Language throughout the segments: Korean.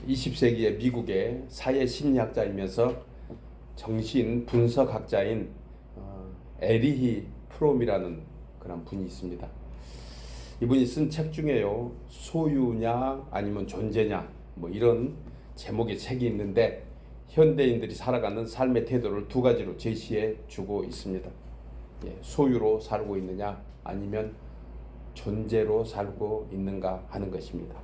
20세기의 미국의 사회 심리학자이면서 정신 분석학자인 에리히 프롬이라는 그런 분이 있습니다. 이분이 쓴 책 중에요, 소유냐 아니면 존재냐 뭐 이런 제목의 책이 있는데, 현대인들이 살아가는 삶의 태도를 두 가지로 제시해 주고 있습니다. 소유로 살고 있느냐 아니면 존재로 살고 있는가 하는 것입니다.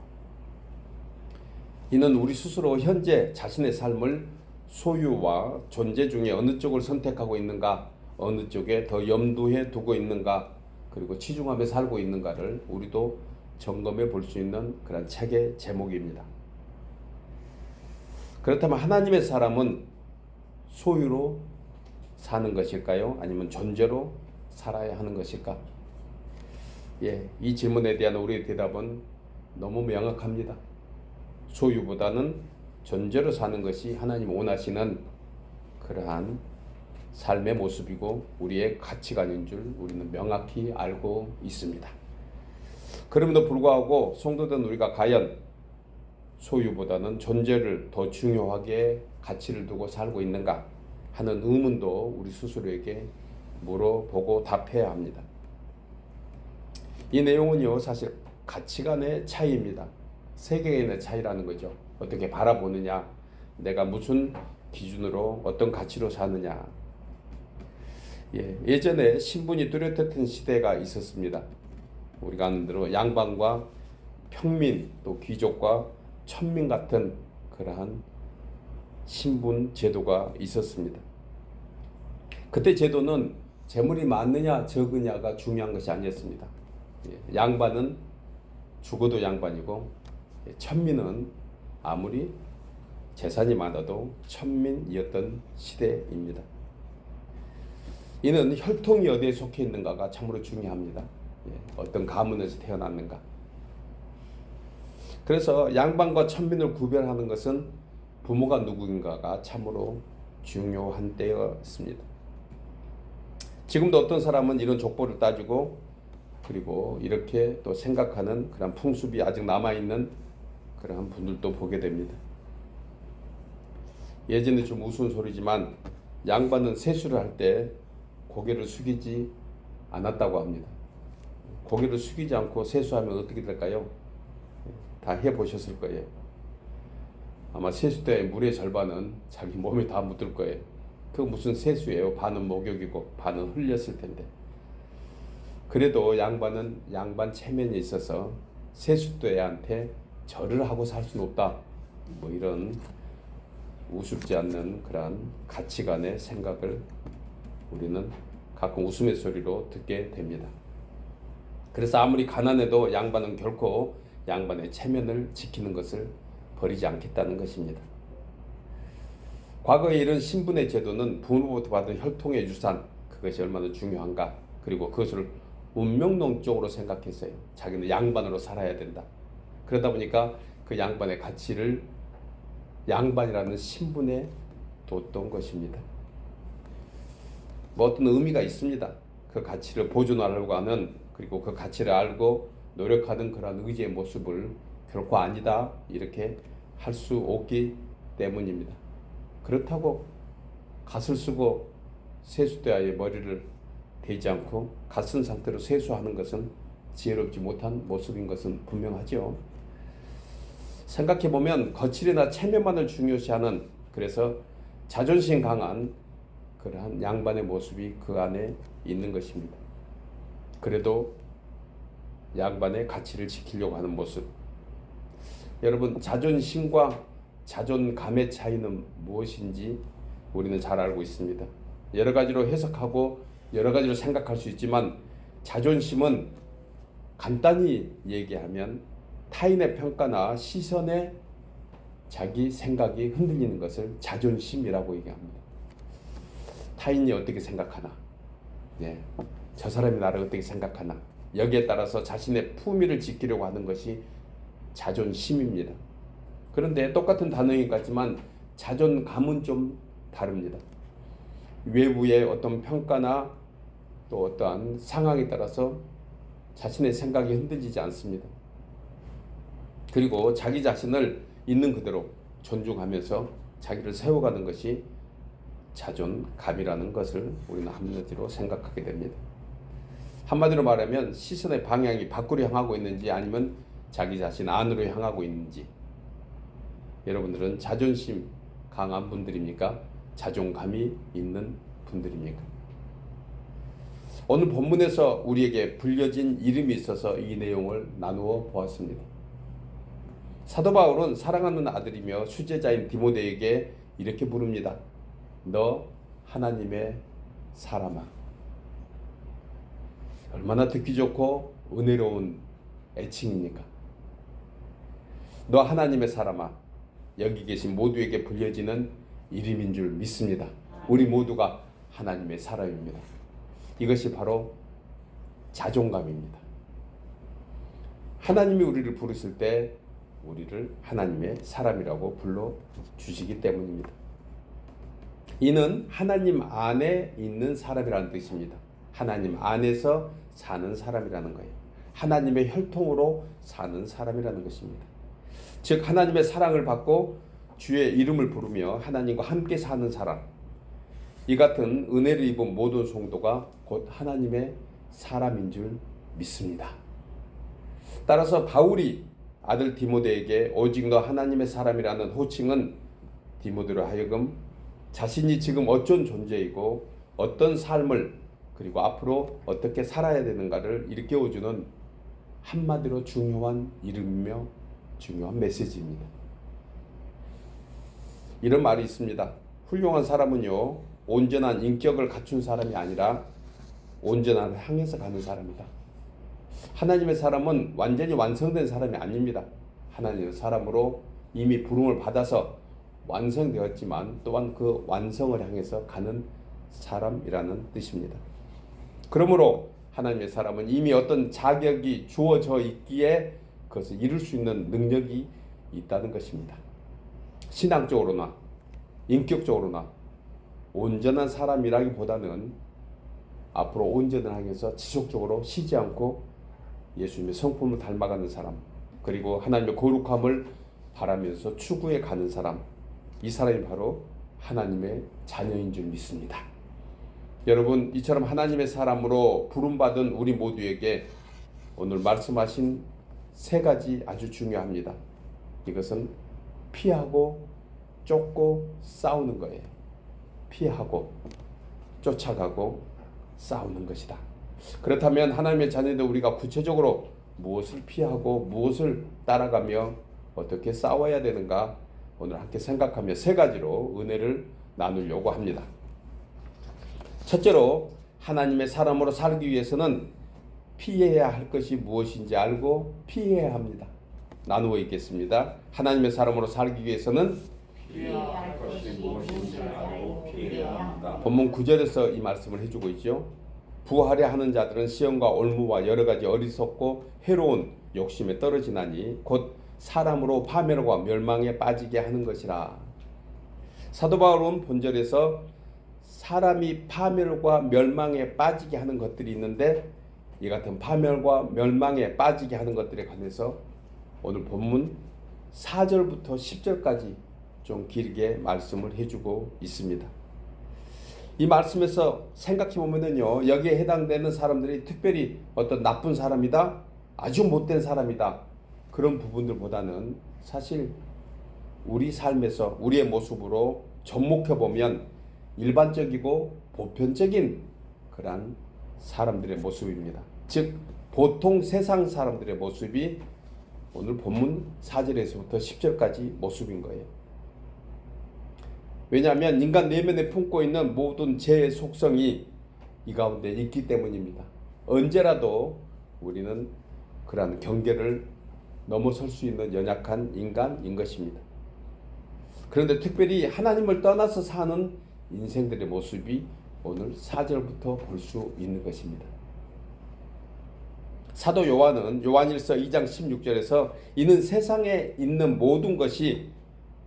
이는 우리 스스로 현재 자신의 삶을 소유와 존재 중에 어느 쪽을 선택하고 있는가, 어느 쪽에 더 염두에 두고 있는가, 그리고 치중하며 살고 있는가를 우리도 점검해 볼 수 있는 그런 책의 제목입니다. 그렇다면 하나님의 사람은 소유로 사는 것일까요? 아니면 존재로 살아야 하는 것일까? 이 질문에 대한 우리의 대답은 너무 명확합니다. 소유보다는 존재로 사는 것이 하나님 원하시는 그러한 삶의 모습이고 우리의 가치관인 줄 우리는 명확히 알고 있습니다. 그럼에도 불구하고 성도된 우리가 과연 소유보다는 존재를 더 중요하게 가치를 두고 살고 있는가 하는 의문도 우리 스스로에게 물어보고 답해야 합니다. 이 내용은요, 사실 가치관의 차이입니다. 세계인의 차이라는 거죠. 어떻게 바라보느냐, 내가 무슨 기준으로 어떤 가치로 사느냐. 예전에 신분이 뚜렷했던 시대가 있었습니다. 우리가 아는 대로 양반과 평민, 또 귀족과 천민 같은 그러한 신분 제도가 있었습니다. 그때 제도는 재물이 많느냐 적으냐가 중요한 것이 아니었습니다. 양반은 죽어도 양반이고 천민은 아무리 재산이 많아도 천민이었던 시대입니다. 이는 혈통이 어디에 속해 있는가가 참으로 중요합니다. 어떤 가문에서 태어났는가. 그래서 양반과 천민을 구별하는 것은 부모가 누구인가가 참으로 중요한 때였습니다. 지금도 어떤 사람은 이런 족보를 따지고 그리고 이렇게 또 생각하는 그런 풍습이 아직 남아있는 그런 분들도 보게 됩니다. 예전에 좀 우스운 소리지만 양반은 세수를 할 때 고개를 숙이지 않았다고 합니다. 고개를 숙이지 않고 세수하면 어떻게 될까요? 다 해보셨을 거예요. 아마 세수 때 물의 절반은 자기 몸에 다 묻을 거예요. 그거 무슨 세수예요? 반은 목욕이고 반은 흘렸을 텐데. 그래도 양반은 양반 체면이 있어서 세숫대한테 절을 하고 살 수는 없다. 뭐 이런 우습지 않는 그런 가치관의 생각을 우리는 가끔 웃음의 소리로 듣게 됩니다. 그래서 아무리 가난해도 양반은 결코 양반의 체면을 지키는 것을 버리지 않겠다는 것입니다. 과거에 이런 신분의 제도는 부모로부터 받은 혈통의 유산, 그것이 얼마나 중요한가, 그리고 그것을 운명론적으로 생각했어요. 자기는 양반으로 살아야 된다. 그러다 보니까 그 양반의 가치를 양반이라는 신분에 뒀던 것입니다. 뭐 어떤 의미가 있습니다. 그 가치를 보존하려고 하는, 그리고 그 가치를 알고 노력하는 그런 의지의 모습을 결코 아니다 이렇게 할 수 없기 때문입니다. 그렇다고 갓을 쓰고 세숫대야에 머리를 대지 않고 갓 쓴 상태로 세수하는 것은 지혜롭지 못한 모습인 것은 분명하죠. 생각해보면 거칠이나 체면만을 중요시하는, 그래서 자존심 강한 그러한 양반의 모습이 그 안에 있는 것입니다. 그래도 양반의 가치를 지키려고 하는 모습. 여러분, 자존심과 자존감의 차이는 무엇인지 우리는 잘 알고 있습니다. 여러 가지로 해석하고 여러 가지로 생각할 수 있지만, 자존심은 간단히 얘기하면 타인의 평가나 시선에 자기 생각이 흔들리는 것을 자존심이라고 얘기합니다. 타인이 어떻게 생각하나, 저 사람이 나를 어떻게 생각하나, 여기에 따라서 자신의 품위를 지키려고 하는 것이 자존심입니다. 그런데 똑같은 단어인 것 같지만 자존감은 좀 다릅니다. 외부의 어떤 평가나 또 어떠한 상황에 따라서 자신의 생각이 흔들리지 않습니다. 그리고 자기 자신을 있는 그대로 존중하면서 자기를 세워가는 것이 자존감이라는 것을 우리는 한마디로 생각하게 됩니다. 한마디로 말하면 시선의 방향이 밖으로 향하고 있는지 아니면 자기 자신 안으로 향하고 있는지. 여러분들은 자존심 강한 분들입니까? 자존감이 있는 분들입니까? 오늘 본문에서 우리에게 불려진 이름이 있어서 이 내용을 나누어 보았습니다. 사도 바울은 사랑하는 아들이며 수제자인 디모데에게 이렇게 부릅니다. 너 하나님의 사람아. 얼마나 듣기 좋고 은혜로운 애칭입니까? 너 하나님의 사람아. 여기 계신 모두에게 불려지는 이름인 줄 믿습니다. 우리 모두가 하나님의 사람입니다. 이것이 바로 자존감입니다. 하나님이 우리를 부르실 때 우리를 하나님의 사람이라고 불러주시기 때문입니다. 이는 하나님 안에 있는 사람이라는 뜻입니다. 하나님 안에서 사는 사람이라는 거예요. 하나님의 혈통으로 사는 사람이라는 것입니다. 즉 하나님의 사랑을 받고 주의 이름을 부르며 하나님과 함께 사는 사람, 이 같은 은혜를 입은 모든 성도가 곧 하나님의 사람인 줄 믿습니다. 따라서 바울이 아들 디모데에게 오직 너 하나님의 사람이라는 호칭은 디모데로 하여금 자신이 지금 어떤 존재이고 어떤 삶을 그리고 앞으로 어떻게 살아야 되는가를 일깨워주는 한마디로 중요한 이름이며 중요한 메시지입니다. 이런 말이 있습니다. 훌륭한 사람은요, 온전한 인격을 갖춘 사람이 아니라 온전함을 향해서 가는 사람이다. 하나님의 사람은 완전히 완성된 사람이 아닙니다. 하나님의 사람으로 이미 부름을 받아서 완성되었지만 또한 그 완성을 향해서 가는 사람이라는 뜻입니다. 그러므로 하나님의 사람은 이미 어떤 자격이 주어져 있기에 그것을 이룰 수 있는 능력이 있다는 것입니다. 신앙적으로나 인격적으로나 온전한 사람이라기보다는 앞으로 온전을 향해서 지속적으로 쉬지 않고 예수님의 성품을 닮아가는 사람, 그리고 하나님의 거룩함을 바라면서 추구해 가는 사람, 이 사람이 바로 하나님의 자녀인 줄 믿습니다. 여러분, 이처럼 하나님의 사람으로 부름받은 우리 모두에게 오늘 말씀하신 세 가지 아주 중요합니다. 이것은 피하고 쫓고 싸우는 거예요. 피하고 쫓아가고 싸우는 것이다. 그렇다면 하나님의 자녀들 우리가 구체적으로 무엇을 피하고 무엇을 따라가며 어떻게 싸워야 되는가 오늘 함께 생각하며 세 가지로 은혜를 나누려고 합니다. 첫째로 하나님의 사람으로 살기 위해서는 피해야 할 것이 무엇인지 알고 피해야 합니다. 나누어 있겠습니다. 하나님의 사람으로 살기 위해서는 피해야 할 것이 무엇인지 알고 피해야 한다. 본문 9절에서 이 말씀을 해주고 있죠. 부하려 하는 자들은 시험과 올무와 여러 가지 어리석고 해로운 욕심에 떨어지나니 곧 사람으로 파멸과 멸망에 빠지게 하는 것이라. 사도 바울은 본절에서 사람이 파멸과 멸망에 빠지게 하는 것들이 있는데 이 같은 파멸과 멸망에 빠지게 하는 것들에 관해서 오늘 본문 4절부터 10절까지 좀 길게 말씀을 해주고 있습니다. 이 말씀에서 생각해 보면요, 여기에 해당되는 사람들이 특별히 어떤 나쁜 사람이다, 아주 못된 사람이다, 그런 부분들보다는 사실 우리 삶에서 우리의 모습으로 접목해 보면 일반적이고 보편적인 그러한 사람들의 모습입니다. 즉 보통 세상 사람들의 모습이 오늘 본문 4절에서부터 10절까지 모습인 거예요. 왜냐하면 인간 내면에 품고 있는 모든 죄의 속성이 이 가운데 있기 때문입니다. 언제라도 우리는 그러한 경계를 넘어설 수 있는 연약한 인간인 것입니다. 그런데 특별히 하나님을 떠나서 사는 인생들의 모습이 오늘 4절부터 볼 수 있는 것입니다. 사도 요한은 요한일서 2장 16절에서 이는 세상에 있는 모든 것이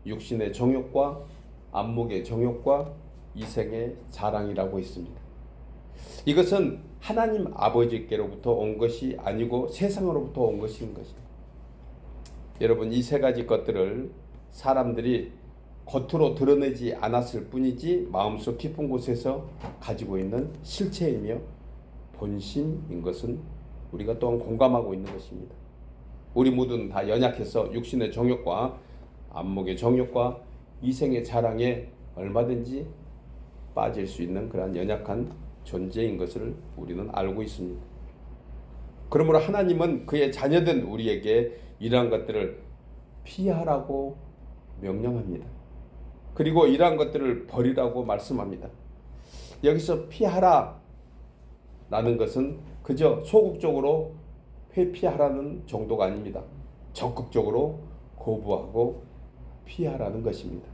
육신의 정욕과 안목의 정욕과 이생의 자랑이라고 했습니다. 이것은 하나님 아버지께로부터 온 것이 아니고 세상으로부터 온 것인 것입니다. 여러분, 이 세 가지 것들을 사람들이 겉으로 드러내지 않았을 뿐이지 마음속 깊은 곳에서 가지고 있는 실체이며 본심인 것은 우리가 또한 공감하고 있는 것입니다. 우리 모두는 다 연약해서 육신의 정욕과 안목의 정욕과 이생의 자랑에 얼마든지 빠질 수 있는 그러한 연약한 존재인 것을 우리는 알고 있습니다. 그러므로 하나님은 그의 자녀된 우리에게 이러한 것들을 피하라고 명령합니다. 그리고 이러한 것들을 버리라고 말씀합니다. 여기서 피하라 라는 것은 그저 소극적으로 회피하라는 정도가 아닙니다. 적극적으로 거부하고 피하라는 것입니다.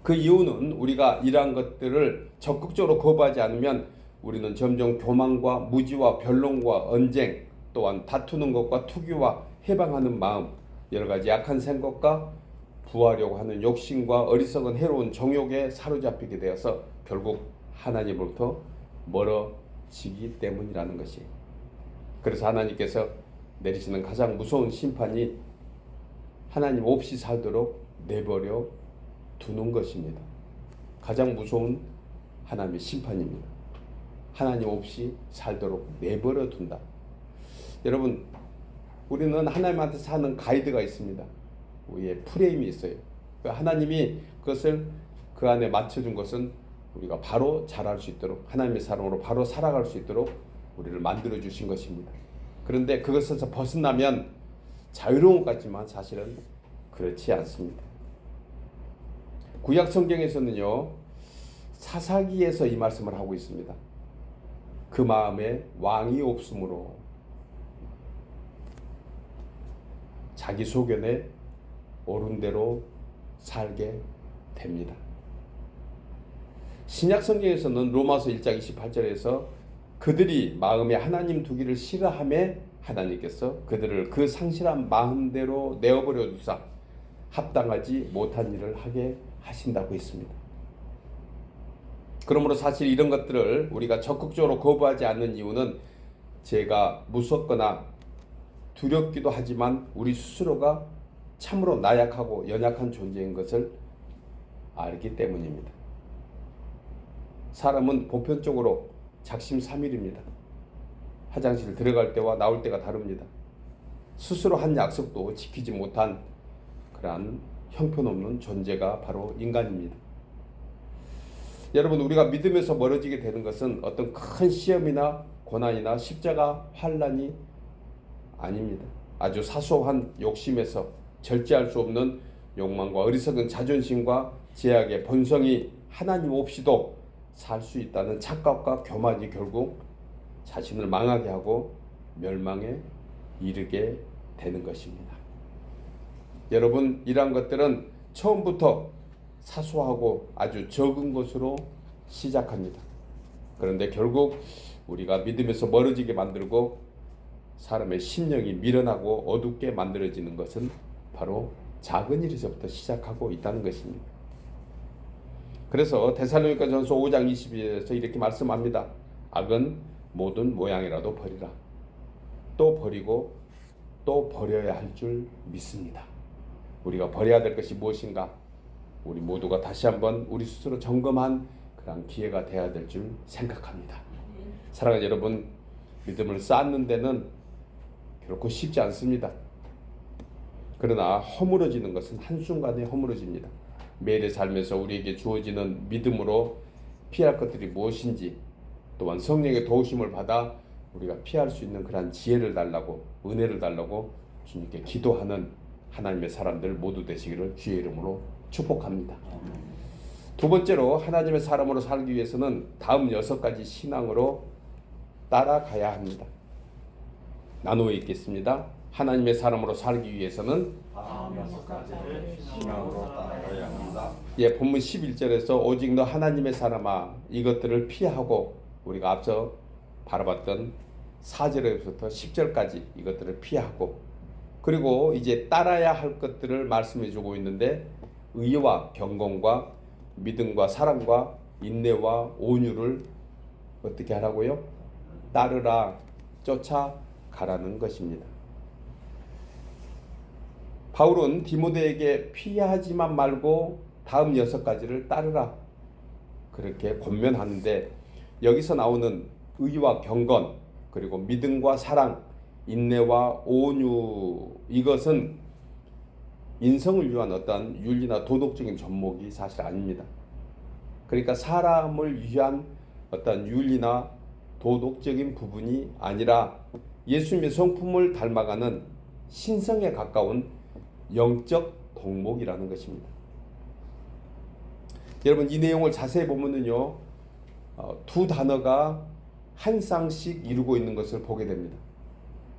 그 이유는 우리가 이러한 것들을 적극적으로 거부하지 않으면 우리는 점점 교만과 무지와 변론과 언쟁, 또한 다투는 것과 투기와 해방하는 마음, 여러 가지 약한 생각과 부하려고 하는 욕심과 어리석은 해로운 정욕에 사로잡히게 되어서 결국 하나님으로부터 멀어지기 때문이라는 것이에요. 그래서 하나님께서 내리시는 가장 무서운 심판이 하나님 없이 살도록 내버려 두는 것입니다. 가장 무서운 하나님의 심판입니다. 하나님 없이 살도록 내버려 둔다. 여러분, 우리는 하나님한테 사는 가이드가 있습니다. 우리의 프레임이 있어요. 하나님이 그것을 그 안에 맞춰준 것은 우리가 바로 잘할 수 있도록, 하나님의 사랑으로 바로 살아갈 수 있도록 우리를 만들어 주신 것입니다. 그런데 그것에서 벗어나면 자유로운 것 같지만 사실은 그렇지 않습니다. 구약 성경에서는요, 사사기에서 이 말씀을 하고 있습니다. 그 마음에 왕이 없으므로 자기 소견에 옳은 대로 살게 됩니다. 신약 성경에서는 로마서 1장 28절에서 그들이 마음에 하나님 두기를 싫어하며 하나님께서 그들을 그 상실한 마음대로 내어버려 두사 합당하지 못한 일을 하게 하신다고 했습니다. 그러므로 사실 이런 것들을 우리가 적극적으로 거부하지 않는 이유는 죄가 무섭거나 두렵기도 하지만 우리 스스로가 참으로 나약하고 연약한 존재인 것을 알기 때문입니다. 사람은 보편적으로 작심삼일입니다. 화장실 들어갈 때와 나올 때가 다릅니다. 스스로 한 약속도 지키지 못한 그러한 형편없는 존재가 바로 인간입니다. 여러분, 우리가 믿음에서 멀어지게 되는 것은 어떤 큰 시험이나 고난이나 십자가 환난이 아닙니다. 아주 사소한 욕심에서 절제할 수 없는 욕망과 어리석은 자존심과 제약의 본성이 하나님 없이도 살 수 있다는 착각과 교만이 결국 자신을 망하게 하고 멸망에 이르게 되는 것입니다. 여러분, 이러한 것들은 처음부터 사소하고 아주 적은 것으로 시작합니다. 그런데 결국 우리가 믿음에서 멀어지게 만들고 사람의 심령이 미련하고 어둡게 만들어지는 것은 바로 작은 일에서부터 시작하고 있다는 것입니다. 그래서 데살로니가전서 5장 22절에서 이렇게 말씀합니다. 악은 모든 모양이라도 버리라. 또 버리고 또 버려야 할 줄 믿습니다. 우리가 버려야 될 것이 무엇인가? 우리 모두가 다시 한번 우리 스스로 점검한 그런 기회가 되어야 될 줄 생각합니다. 사랑하는 여러분, 믿음을 쌓는 데는 결코 쉽지 않습니다. 그러나 허물어지는 것은 한순간에 허물어집니다. 매일의 삶에서 우리에게 주어지는 믿음으로 피할 것들이 무엇인지, 또한 성령의 도우심을 받아 우리가 피할 수 있는 그러한 지혜를 달라고, 은혜를 달라고 주님께 기도하는 하나님의 사람들 모두 되시기를 주의 이름으로 축복합니다. 두 번째로 하나님의 사람으로 살기 위해서는 다음 6가지 신앙으로 따라가야 합니다. 나누어 읽겠습니다. 하나님의 사람으로 살기 위해서는 다음 6가지를 신앙으로 따라가야 합니다. 본문 11절에서 오직 너 하나님의 사람아 이것들을 피하고, 우리가 앞서 바라봤던 4절에서부터 10절까지 이것들을 피하고, 그리고 이제 따라야 할 것들을 말씀해 주고 있는데 의와 경건과 믿음과 사랑과 인내와 온유를 어떻게 하라고요? 따르라, 쫓아가라는 것입니다. 바울은 디모데에게 피하지만 말고 다음 6가지를 따르라 그렇게 권면하는데, 여기서 나오는 의와 경건, 그리고 믿음과 사랑, 인내와 온유, 이것은 인성을 위한 어떤 윤리나 도덕적인 전목이 사실 아닙니다. 그러니까 사람을 위한 어떤 윤리나 도덕적인 부분이 아니라 예수님의 성품을 닮아가는 신성에 가까운 영적 덕목이라는 것입니다. 여러분, 이 내용을 자세히 보면은요, 두 단어가 한 쌍씩 이루고 있는 것을 보게 됩니다.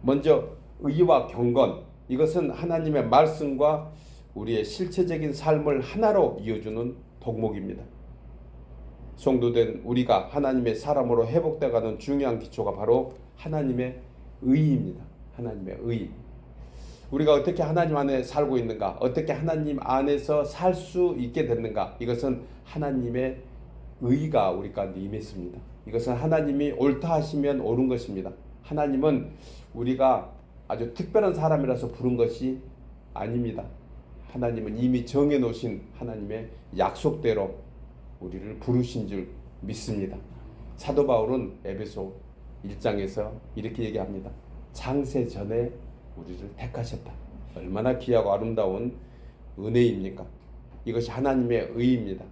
먼저 의와 경건, 이것은 하나님의 말씀과 우리의 실체적인 삶을 하나로 이어주는 덕목입니다. 성도된 우리가 하나님의 사람으로 회복되어가는 중요한 기초가 바로 하나님의 의입니다. 하나님의 의. 우리가 어떻게 하나님 안에 살고 있는가, 어떻게 하나님 안에서 살 수 있게 됐는가, 이것은 하나님의 의가 우리 가운데 임했습니다. 이것은 하나님이 옳다 하시면 옳은 것입니다. 하나님은 우리가 아주 특별한 사람이라서 부른 것이 아닙니다. 하나님은 이미 정해놓으신 하나님의 약속대로 우리를 부르신 줄 믿습니다. 사도 바울은 에베소 1장에서 이렇게 얘기합니다. 창세 전에 우리를 택하셨다. 얼마나 귀하고 아름다운 은혜입니까? 이것이 하나님의 의입니다.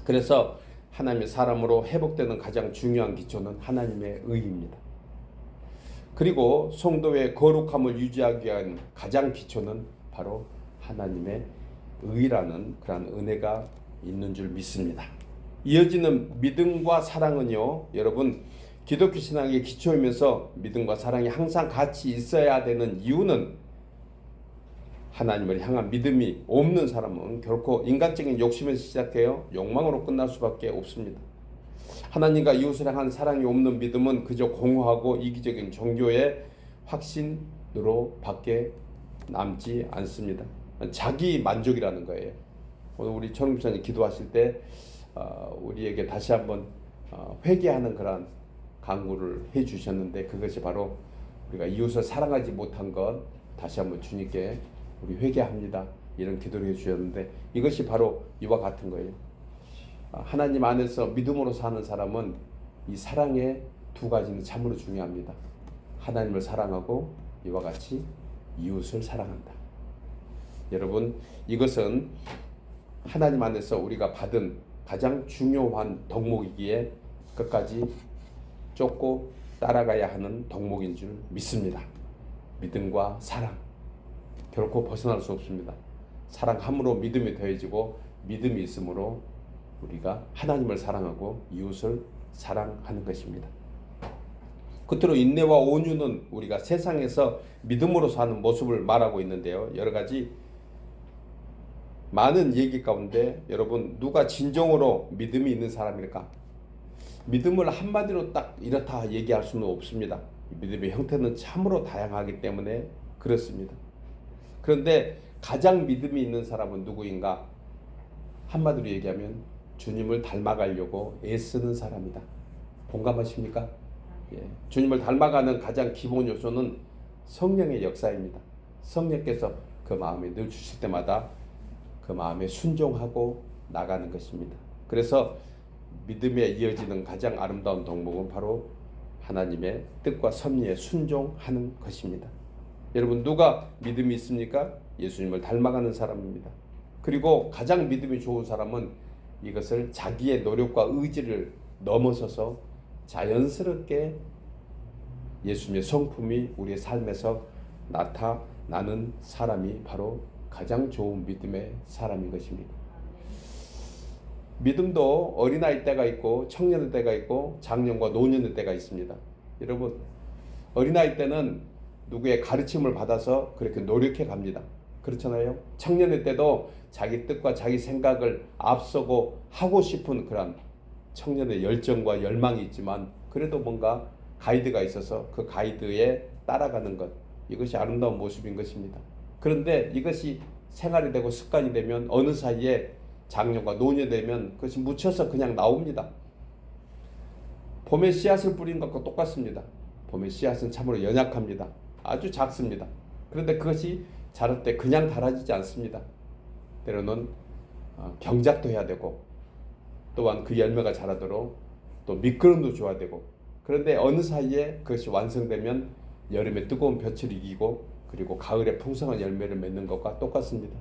그래서 하나님의 사람으로 회복되는 가장 중요한 기초는 하나님의 의입니다. 그리고 성도의 거룩함을 유지하기 위한 가장 기초는 바로 하나님의 의라는 그러한 은혜가 있는 줄 믿습니다. 이어지는 믿음과 사랑은요, 여러분, 기독교 신앙의 기초이면서 믿음과 사랑이 항상 같이 있어야 되는 이유는, 하나님을 향한 믿음이 없는 사람은 결코 인간적인 욕심에서 시작해요 욕망으로 끝날 수밖에 없습니다. 하나님과 이웃을 향한 사랑이 없는 믿음은 그저 공허하고 이기적인 종교의 확신으로 밖에 남지 않습니다. 자기 만족이라는 거예요. 오늘 우리 천국사님 기도하실 때 우리에게 다시 한번 회개하는 그런 강구를 해 주셨는데, 그것이 바로 우리가 이웃을 사랑하지 못한 것 다시 한번 주님께 우리 회개합니다, 이런 기도를 해 주셨는데, 이것이 바로 이와 같은 거예요. 하나님 안에서 믿음으로 사는 사람은 이 사랑의 두 가지는 참으로 중요합니다. 하나님을 사랑하고 이와 같이 이웃을 사랑한다. 여러분, 이것은 하나님 안에서 우리가 받은 가장 중요한 덕목이기에 끝까지 쫓고 따라가야 하는 덕목인 줄 믿습니다. 믿음과 사랑, 결코 벗어날 수 없습니다. 사랑함으로 믿음이 더해지고, 믿음이 있으므로 우리가 하나님을 사랑하고 이웃을 사랑하는 것입니다. 끝으로 인내와 온유는 우리가 세상에서 믿음으로 사는 모습을 말하고 있는데요, 여러 가지 많은 얘기 가운데 여러분, 누가 진정으로 믿음이 있는 사람일까? 믿음을 한마디로 딱 이렇다 얘기할 수는 없습니다. 믿음의 형태는 참으로 다양하기 때문에 그렇습니다. 그런데 가장 믿음이 있는 사람은 누구인가? 한마디로 얘기하면 주님을 닮아가려고 애쓰는 사람이다. 공감하십니까? 예. 주님을 닮아가는 가장 기본 요소는 성령의 역사입니다. 성령께서 그 마음에 늘 주실 때마다 그 마음에 순종하고 나가는 것입니다. 그래서 믿음에 이어지는 가장 아름다운 덕목은 바로 하나님의 뜻과 섭리에 순종하는 것입니다. 여러분, 누가 믿음이 있습니까? 예수님을 닮아가는 사람입니다. 그리고 가장 믿음이 좋은 사람은 이것을 자기의 노력과 의지를 넘어서서 자연스럽게 예수님의 성품이 우리의 삶에서 나타나는 사람이 바로 가장 좋은 믿음의 사람인 것입니다. 믿음도 어린아이 때가 있고 청년의 때가 있고 장년과 노년의 때가 있습니다. 여러분, 어린아이 때는 누구의 가르침을 받아서 그렇게 노력해 갑니다. 그렇잖아요. 청년의 때도 자기 뜻과 자기 생각을 앞서고 하고 싶은 그런 청년의 열정과 열망이 있지만, 그래도 뭔가 가이드가 있어서 그 가이드에 따라가는 것, 이것이 아름다운 모습인 것입니다. 그런데 이것이 생활이 되고 습관이 되면 어느 사이에 장년과 노년이 되면 그것이 묻혀서 그냥 나옵니다. 봄에 씨앗을 뿌린 것과 똑같습니다. 봄에 씨앗은 참으로 연약합니다. 아주 작습니다. 그런데 그것이 자랄 때 그냥 달아지지 않습니다. 때로는 경작도 해야 되고 또한 그 열매가 자라도록 또 미끄럼도 줘야 되고, 그런데 어느 사이에 그것이 완성되면 여름의 뜨거운 볕을 이기고 그리고 가을에 풍성한 열매를 맺는 것과 똑같습니다.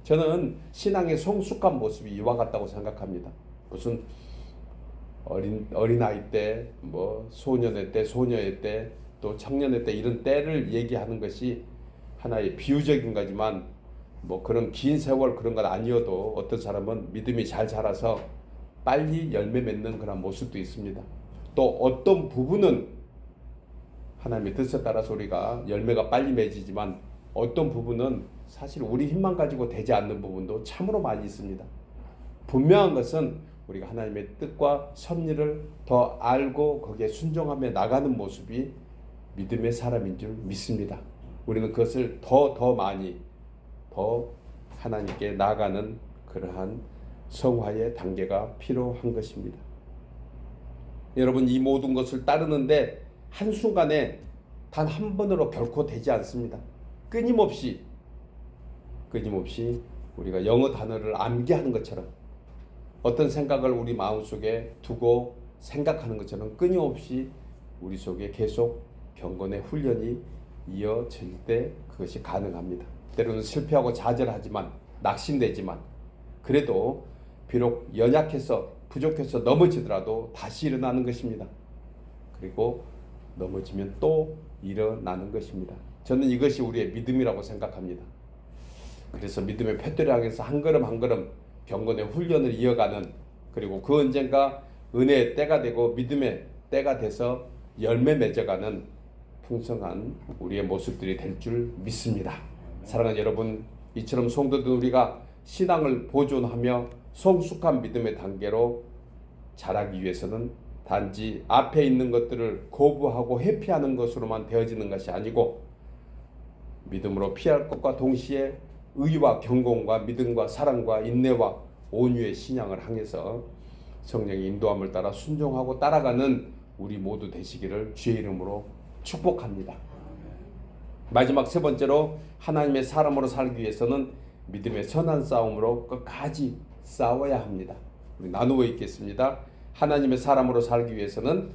저는 신앙의 성숙한 모습이 이와 같다고 생각합니다. 무슨 어린아이 때, 뭐 소년의 때, 소녀의 때, 또 청년의 때, 이런 때를 얘기하는 것이 하나의 비유적인 거지만 뭐 그런 긴 세월 그런 건 아니어도 어떤 사람은 믿음이 잘 자라서 빨리 열매 맺는 그런 모습도 있습니다. 또 어떤 부분은 하나님의 뜻에 따라서 우리가 열매가 빨리 맺이지만 어떤 부분은 사실 우리 힘만 가지고 되지 않는 부분도 참으로 많이 있습니다. 분명한 것은 우리가 하나님의 뜻과 섭리를 더 알고 거기에 순종하며 나가는 모습이 믿음의 사람인 줄 믿습니다. 우리는 그것을 더 많이 더 하나님께 나아가는 그러한 성화의 단계가 필요한 것입니다. 여러분, 이 모든 것을 따르는데 한순간에 단 한 번으로 결코 되지 않습니다. 끊임없이 우리가 영어 단어를 암기하는 것처럼 어떤 생각을 우리 마음속에 두고 생각하는 것처럼 끊임없이 우리 속에 계속 경건의 훈련이 이어질 때 그것이 가능합니다. 때로는 실패하고 좌절하지만 낙심되지만 그래도 비록 연약해서 부족해서 넘어지더라도 다시 일어나는 것입니다. 그리고 넘어지면 또 일어나는 것입니다. 저는 이것이 우리의 믿음이라고 생각합니다. 그래서 믿음의 푯토리 향해서 한 걸음 한 걸음 경건의 훈련을 이어가는, 그리고 그 언젠가 은혜의 때가 되고 믿음의 때가 돼서 열매 맺어가는 풍성한 우리의 모습들이 될 줄 믿습니다. 사랑하는 여러분, 이처럼 성도들 우리가 신앙을 보존하며 성숙한 믿음의 단계로 자라기 위해서는 단지 앞에 있는 것들을 거부하고 회피하는 것으로만 되어지는 것이 아니고 믿음으로 피할 것과 동시에 의와 경건과 믿음과 사랑과 인내와 온유의 신앙을 향해서 성령의 인도함을 따라 순종하고 따라가는 우리 모두 되시기를 주의 이름으로 축복합니다. 마지막 세 번째로, 하나님의 사람으로 살기 위해서는 믿음의 선한 싸움으로 끝까지 싸워야 합니다. 우리 나누어 읽겠습니다. 하나님의 사람으로 살기 위해서는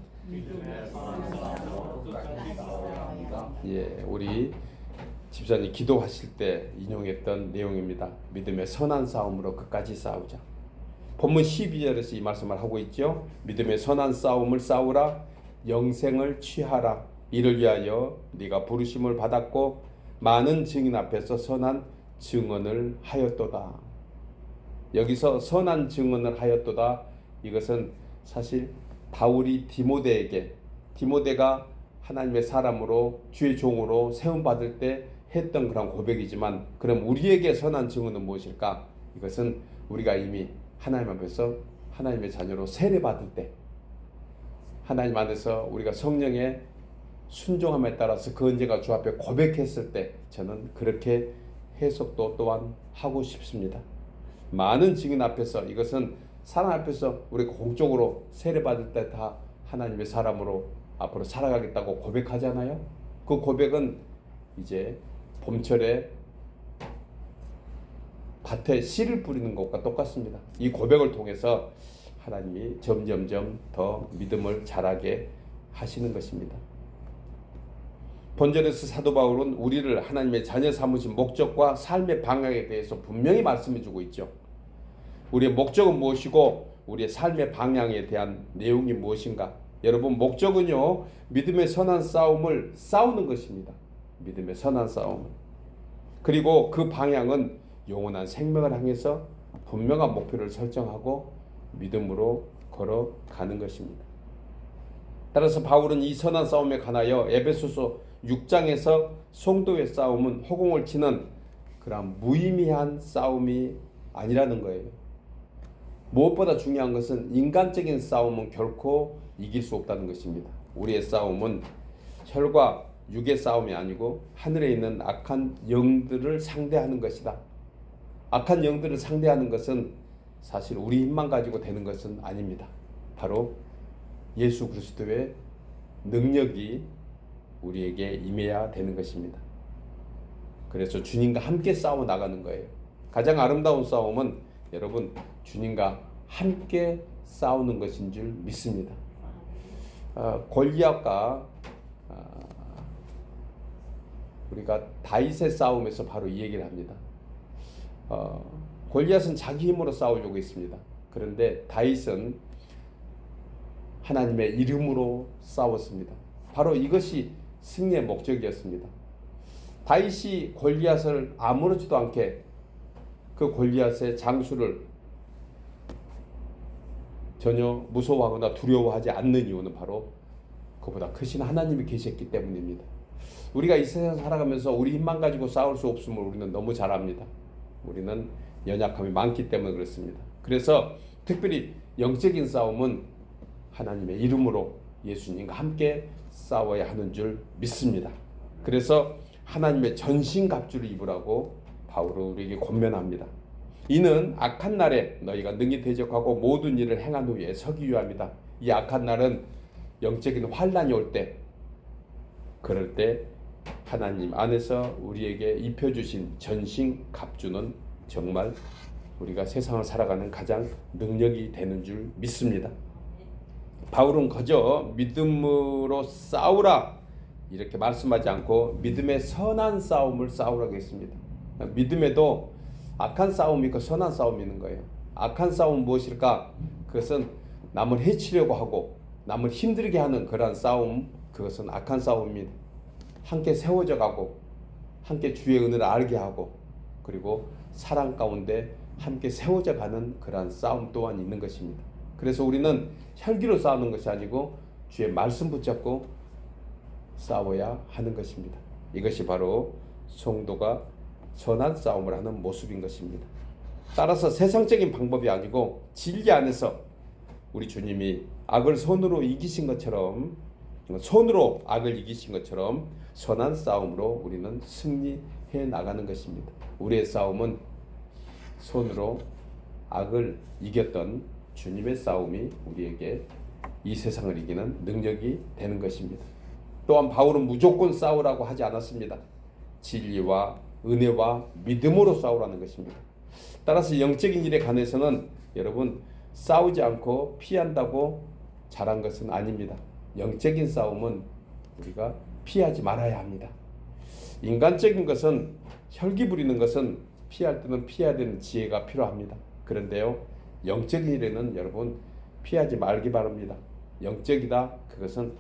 우리 집사님 기도하실 때 인용했던 내용입니다. 믿음의 선한 싸움으로 끝까지 싸우자. 본문 12절에서 이 말씀을 하고 있죠. 믿음의 선한 싸움을 싸우라, 영생을 취하라. 이를 위하여 네가 부르심을 받았고 많은 증인 앞에서 선한 증언을 하였도다. 여기서 선한 증언을 하였도다, 이것은 사실 바울이 디모데가 하나님의 사람으로 주의 종으로 세움 받을 때 했던 그런 고백이지만, 그럼 우리에게 선한 증언은 무엇일까? 이것은 우리가 이미 하나님 앞에서 하나님의 자녀로 세례 받을 때, 하나님 안에서 우리가 성령의 순종함에 따라서 그 언제가 주 앞에 고백했을 때, 저는 그렇게 해석도 또한 하고 싶습니다. 많은 증인 앞에서, 이것은 사람 앞에서 우리가 공적으로 세례 받을 때 다 하나님의 사람으로 앞으로 살아가겠다고 고백하잖아요. 그 고백은 이제 봄철에 밭에 씨를 뿌리는 것과 똑같습니다. 이 고백을 통해서 하나님이 점점점 더 믿음을 자라게 하시는 것입니다. 본절에서 사도 바울은 우리를 하나님의 자녀 삼으신 목적과 삶의 방향에 대해서 분명히 말씀해 주고 있죠. 우리의 목적은 무엇이고 우리의 삶의 방향에 대한 내용이 무엇인가? 여러분, 목적은요, 믿음의 선한 싸움을 싸우는 것입니다. 믿음의 선한 싸움. 그리고 그 방향은 영원한 생명을 향해서 분명한 목표를 설정하고 믿음으로 걸어가는 것입니다. 따라서 바울은 이 선한 싸움에 관하여 에베소서 6장에서 성도의 싸움은 허공을 치는 그런 무의미한 싸움이 아니라는 거예요. 무엇보다 중요한 것은 인간적인 싸움은 결코 이길 수 없다는 것입니다. 우리의 싸움은 혈과 육의 싸움이 아니고 하늘에 있는 악한 영들을 상대하는 것이다. 악한 영들을 상대하는 것은 사실 우리 힘만 가지고 되는 것은 아닙니다. 바로 예수 그리스도의 능력이 우리에게 임해야 되는 것입니다. 그래서 주님과 함께 싸워 나가는 거예요. 가장 아름다운 싸움은 여러분 주님과 함께 싸우는 것인 줄 믿습니다. 골리앗과 우리가 다윗의 싸움에서 바로 이 얘기를 합니다. 골리앗은 자기 힘으로 싸우려고 했습니다. 그런데 다윗은 하나님의 이름으로 싸웠습니다. 바로 이것이 승리의 목적이었습니다. 다윗이 골리앗을 아무렇지도 않게 그 골리앗의 장수를 전혀 무서워하거나 두려워하지 않는 이유는 바로 그보다 크신 하나님이 계셨기 때문입니다. 우리가 이 세상 살아가면서 우리 힘만 가지고 싸울 수 없음을 우리는 너무 잘 압니다. 우리는 연약함이 많기 때문에 그렇습니다. 그래서 특별히 영적인 싸움은 하나님의 이름으로 예수님과 함께 싸워야 하는 줄 믿습니다. 그래서 하나님의 전신갑주를 입으라고 바울은 우리에게 권면합니다. 이는 악한 날에 너희가 능히 대적하고 모든 일을 행한 후에 서기 위함이다. 이 악한 날은 영적인 환란이 올 때, 그럴 때 하나님 안에서 우리에게 입혀주신 전신갑주는 정말 우리가 세상을 살아가는 가장 능력이 되는 줄 믿습니다. 바울은 그저 믿음으로 싸우라 이렇게 말씀하지 않고 믿음의 선한 싸움을 싸우라고 했습니다. 믿음에도 악한 싸움이 있고 선한 싸움이 있는 거예요. 악한 싸움은 무엇일까? 그것은 남을 해치려고 하고 남을 힘들게 하는 그러한 싸움, 그것은 악한 싸움입니다. 함께 세워져 가고 함께 주의 은혜를 알게 하고 그리고 사랑 가운데 함께 세워져 가는 그러한 싸움 또한 있는 것입니다. 그래서 우리는 혈기로 싸우는 것이 아니고 주의 말씀 붙잡고 싸워야 하는 것입니다. 이것이 바로 성도가 선한 싸움을 하는 모습인 것입니다. 따라서 세상적인 방법이 아니고 진리 안에서 우리 주님이 악을 손으로 이기신 것처럼, 손으로 악을 이기신 것처럼 선한 싸움으로 우리는 승리해 나가는 것입니다. 우리의 싸움은 손으로 악을 이겼던 주님의 싸움이 우리에게 이 세상을 이기는 능력이 되는 것입니다. 또한 바울은 무조건 싸우라고 하지 않았습니다. 진리와 은혜와 믿음으로 싸우라는 것입니다. 따라서 영적인 일에 관해서는 여러분 싸우지 않고 피한다고 잘한 것은 아닙니다. 영적인 싸움은 우리가 피하지 말아야 합니다. 인간적인 것은 혈기 부리는 것은 피할 때는 피해야 되는 지혜가 필요합니다. 그런데요, 영적인 일에는 여러분 피하지 말기 바랍니다. 영적이다, 그것은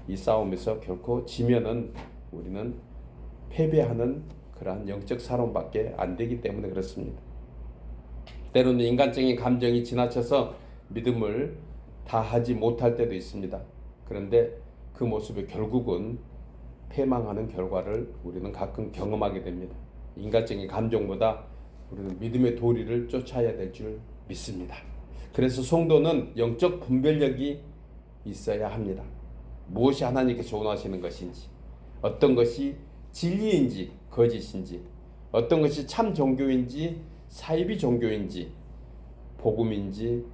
이 싸움에서 결코 지면은 우리는 패배하는 그러한 영적 사람밖에 안 되기 때문에 그렇습니다. 때로는 인간적인 감정이 지나쳐서 믿음을 다하지 못할 때도 있습니다. 그런데 그 모습이 결국은 패망하는 결과를 우리는 가끔 경험하게 됩니다. 인간적인 감정보다 우리는 믿음의 도리를 쫓아야 될 줄 믿습니다. 그래서 성도는 영적 분별력이 있어야 합니다. 무엇이 하나님께서 원하시는 것인지, 어떤 것이 진리인지 거짓인지, 어떤 것이 참 종교인지 사이비 종교인지 복음인지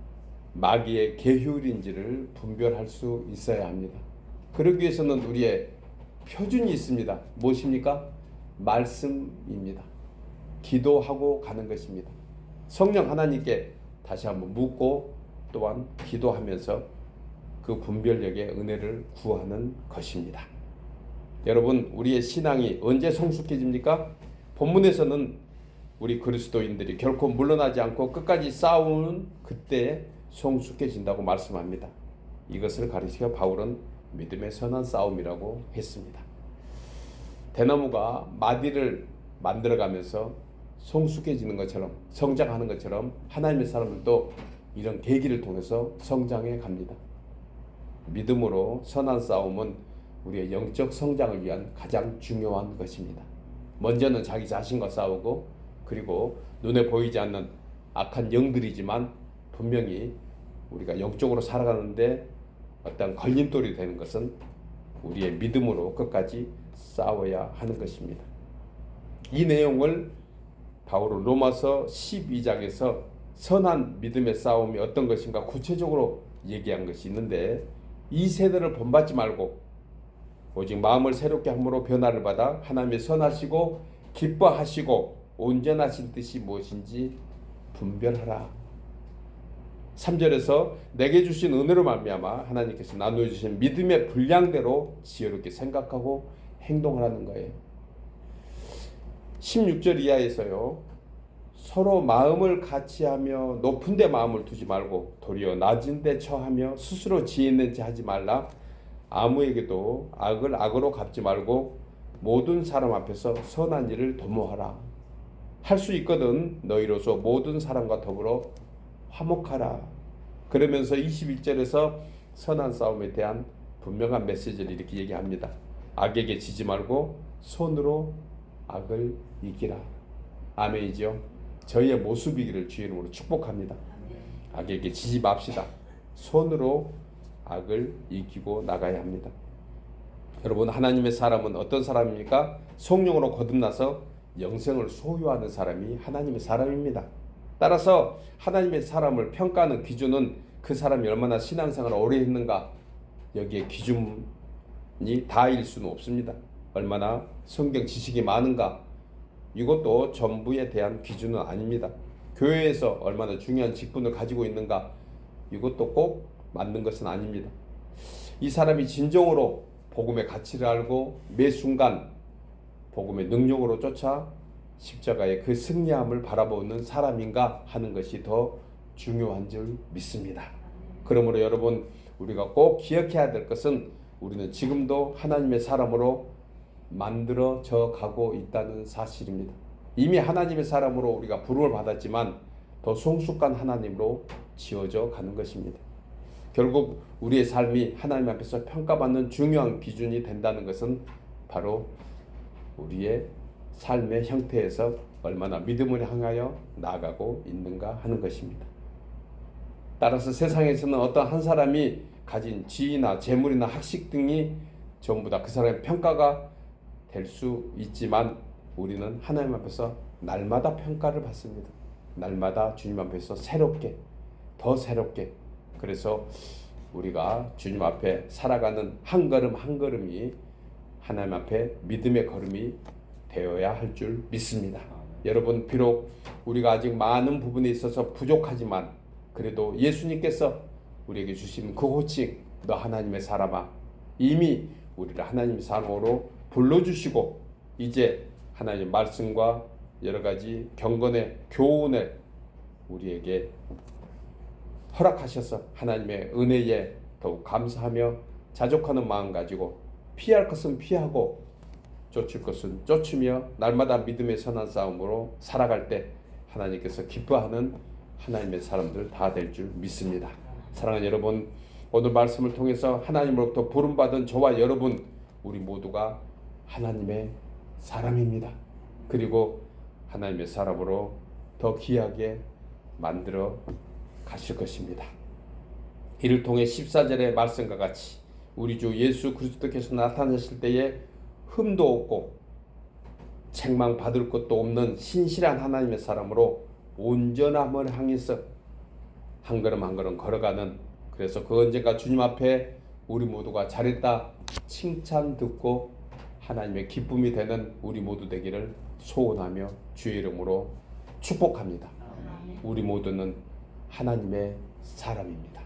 마귀의 계율인지를 분별할 수 있어야 합니다. 그러기 위해서는 우리의 표준이 있습니다. 무엇입니까? 말씀입니다. 기도하고 가는 것입니다. 성령 하나님께 다시 한번 묻고 또한 기도하면서 그 분별력의 은혜를 구하는 것입니다. 여러분, 우리의 신앙이 언제 성숙해집니까? 본문에서는 우리 그리스도인들이 결코 물러나지 않고 끝까지 싸우는 그때 성숙해진다고 말씀합니다. 이것을 가리켜 바울은 믿음의 선한 싸움이라고 했습니다. 대나무가 마디를 만들어가면서 성숙해지는 것처럼, 성장하는 것처럼 하나님의 사람들도 이런 계기를 통해서 성장해 갑니다. 믿음으로 선한 싸움은 우리의 영적 성장을 위한 가장 중요한 것입니다. 먼저는 자기 자신과 싸우고, 그리고 눈에 보이지 않는 악한 영들이지만 분명히 우리가 영적으로 살아가는데 어떤 걸림돌이 되는 것은 우리의 믿음으로 끝까지 싸워야 하는 것입니다. 이 내용을 바울은 로마서 12장에서 선한 믿음의 싸움이 어떤 것인가 구체적으로 얘기한 것이 있는데, 이 세대를 본받지 말고 오직 마음을 새롭게 함으로 변화를 받아 하나님의 선하시고 기뻐하시고 온전하신 뜻이 무엇인지 분별하라. 3절에서 내게 주신 은혜로 말미암아 하나님께서 나누어 주신 믿음의 분량대로 지혜롭게 생각하고 행동하라는 거예요. 16절 이하에서요. 서로 마음을 같이하며 높은 데 마음을 두지 말고 도리어 낮은 데 처하며 스스로 지혜 있는 지 하지 말라. 아무에게도 악을 악으로 갚지 말고 모든 사람 앞에서 선한 일을 도모하라. 할 수 있거든 너희로서 모든 사람과 더불어 화목하라. 그러면서 21절에서 선한 싸움에 대한 분명한 메시지를 이렇게 얘기합니다. 악에게 지지 말고 손으로 악을 이기라. 아멘이죠. 저희의 모습이기를 주의 이름으로 축복합니다. 악에게 지지 맙시다. 손으로 악을 이기고 나가야 합니다. 여러분, 하나님의 사람은 어떤 사람입니까? 성령으로 거듭나서 영생을 소유하는 사람이 하나님의 사람입니다. 따라서 하나님의 사람을 평가하는 기준은 그 사람이 얼마나 신앙생활을 오래 했는가, 여기에 기준이 다일 수는 없습니다. 얼마나 성경 지식이 많은가, 이것도 전부에 대한 기준은 아닙니다. 교회에서 얼마나 중요한 직분을 가지고 있는가, 이것도 꼭 맞는 것은 아닙니다. 이 사람이 진정으로 복음의 가치를 알고 매 순간 복음의 능력으로 쫓아 십자가의 그 승리함을 바라보는 사람인가 하는 것이 더 중요한 줄 믿습니다. 그러므로 여러분, 우리가 꼭 기억해야 될 것은 우리는 지금도 하나님의 사람으로 만들어져 가고 있다는 사실입니다. 이미 하나님의 사람으로 우리가 부름을 받았지만 더 성숙한 하나님으로 지어져 가는 것입니다. 결국 우리의 삶이 하나님 앞에서 평가받는 중요한 기준이 된다는 것은 바로 우리의 삶의 형태에서 얼마나 믿음을 향하여 나아가고 있는가 하는 것입니다. 따라서 세상에서는 어떤 한 사람이 가진 지위나 재물이나 학식 등이 전부 다 그 사람의 평가가 될 수 있지만 우리는 하나님 앞에서 날마다 평가를 받습니다. 날마다 주님 앞에서 새롭게, 더 새롭게. 그래서 우리가 주님 앞에 살아가는 한 걸음 한 걸음이 하나님 앞에 믿음의 걸음이 되어야 할 줄 믿습니다. 여러분, 비록 우리가 아직 많은 부분에 있어서 부족하지만 그래도 예수님께서 우리에게 주신 그 호칭, 너 하나님의 사람아, 이미 우리를 하나님의 사람으로 불러주시고 이제 하나님의 말씀과 여러 가지 경건의 교훈을 우리에게 허락하셔서 하나님의 은혜에 더욱 감사하며 자족하는 마음 가지고 피할 것은 피하고 쫓을 것은 쫓으며 날마다 믿음의 선한 싸움으로 살아갈 때 하나님께서 기뻐하는 하나님의 사람들 다 될 줄 믿습니다. 사랑하는 여러분, 오늘 말씀을 통해서 하나님으로부터 부름받은 저와 여러분, 우리 모두가 하나님의 사람입니다. 그리고 하나님의 사람으로 더 귀하게 만들어 가실 것입니다. 이를 통해 14절의 말씀과 같이 우리 주 예수 그리스도께서 나타나실 때에 흠도 없고 책망 받을 것도 없는 신실한 하나님의 사람으로 온전함을 향해서 한 걸음 한 걸음 걸어가는, 그래서 그 언젠가 주님 앞에 우리 모두가 잘했다 칭찬 듣고 하나님의 기쁨이 되는 우리 모두 되기를 소원하며 주의 이름으로 축복합니다. 우리 모두는 하나님의 사람입니다.